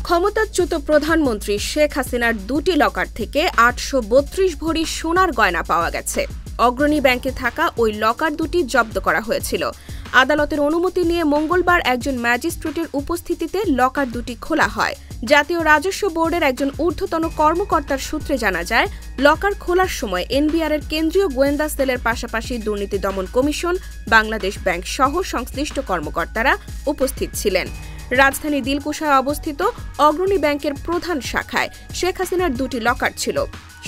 ক্ষমতাচ্যুত প্রধানমন্ত্রী শেখ হাসিনার দুটি লকার থেকে ৮৩২ ভরি সোনার গয়না পাওয়া গেছে। অগ্রণী ব্যাংকে থাকা ওই লকার দুটি জব্দ করা হয়েছিল। আদালতের অনুমতি নিয়ে মঙ্গলবার একজন ম্যাজিস্ট্রেটের উপস্থিতিতে লকার দুটি খোলা হয়। জাতীয় রাজস্ব বোর্ডের একজন ঊর্ধ্বতন কর্মকর্তার সূত্রে জানা যায়, লকার খোলার সময় এনবিআরের কেন্দ্রীয় গোয়েন্দা সেলের পাশাপাশি দুর্নীতি দমন কমিশন, বাংলাদেশ ব্যাংক সহ সংশ্লিষ্ট কর্মকর্তারা উপস্থিত ছিলেন। রাজধানী দিলকুশায় অবস্থিত অগ্রণী ব্যাংকের প্রধান শাখায় শেখ হাসিনার দুটি লকার ছিল।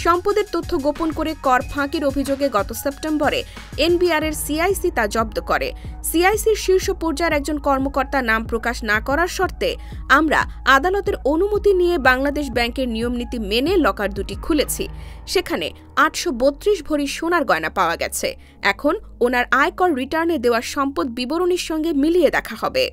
সম্পদের তথ্য গোপন করে কর ফাঁকির অভিযোগে গত সেপ্টেম্বরে এনবিআরের সিআইসি তা জব্দ করে। সিআইসির শীর্ষ পর্যায়ের একজন কর্মকর্তা নাম প্রকাশ না করার শর্তে আমরা আদালতের অনুমতি নিয়ে বাংলাদেশ ব্যাংকের নিয়মনীতি মেনে লকার দুটি খুলেছি। সেখানে ৮৩২ ভরি সোনার গয়না পাওয়া গেছে। এখন ওনার আয়কর রিটার্নে দেওয়া সম্পদ বিবরণীর সঙ্গে মিলিয়ে দেখা হবে।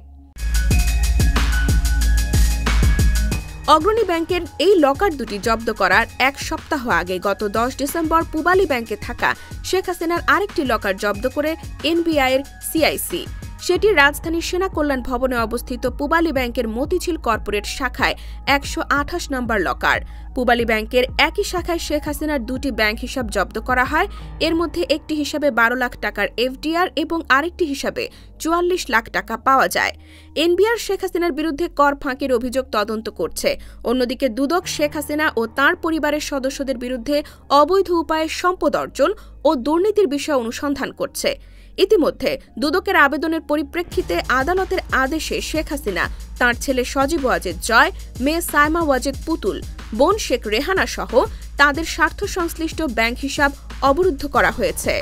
অগ্রণী ব্যাংকের এই লকার দুটি জব্দ করার এক সপ্তাহ আগে গত ১০ ডিসেম্বর পূবালী ব্যাংকে থাকা শেখ হাসিনার আরেকটি লকার জব্দ করে এনবিআইয়ের সিআইসি। সেটি রাজধানীর সেনা কল্যাণ ভবনে অবস্থিত পূবালী ব্যাংকের মতিঝিল কর্পোরেট শাখায় ১২৮ নম্বর লকার। পূবালী ব্যাংকের একই শাখায় শেখ হাসিনার দুটি ব্যাংক হিসাব জব্দ করা হয়। এর মধ্যে একটি হিসাবে ১২ লাখ টাকার এফডিআর এবং আরেকটি হিসাবে ৪৪ লাখ টাকা পাওয়া যায়। এনবিআর শেখ হাসিনার বিরুদ্ধে কর ফাঁকির অভিযোগ তদন্ত করছে। অন্যদিকে দুদক শেখ হাসিনা ও তাঁর পরিবারের সদস্যদের বিরুদ্ধে অবৈধ উপায়ে সম্পদ অর্জন ও দুর্নীতির বিষয়ে অনুসন্ধান করছে। ইতিমধ্যে দুদকের আবেদনের পরিপ্রেক্ষিতে আদালতের আদেশে শেখ হাসিনা, তাঁর ছেলে সজীব ওয়াজেদ জয়, মেয়ে সাইমা ওয়াজেদ পুতুল, বোন শেখ রেহানা সহ তাদের স্বার্থ সংশ্লিষ্ট ব্যাংক হিসাব অবরুদ্ধ করা হয়েছে।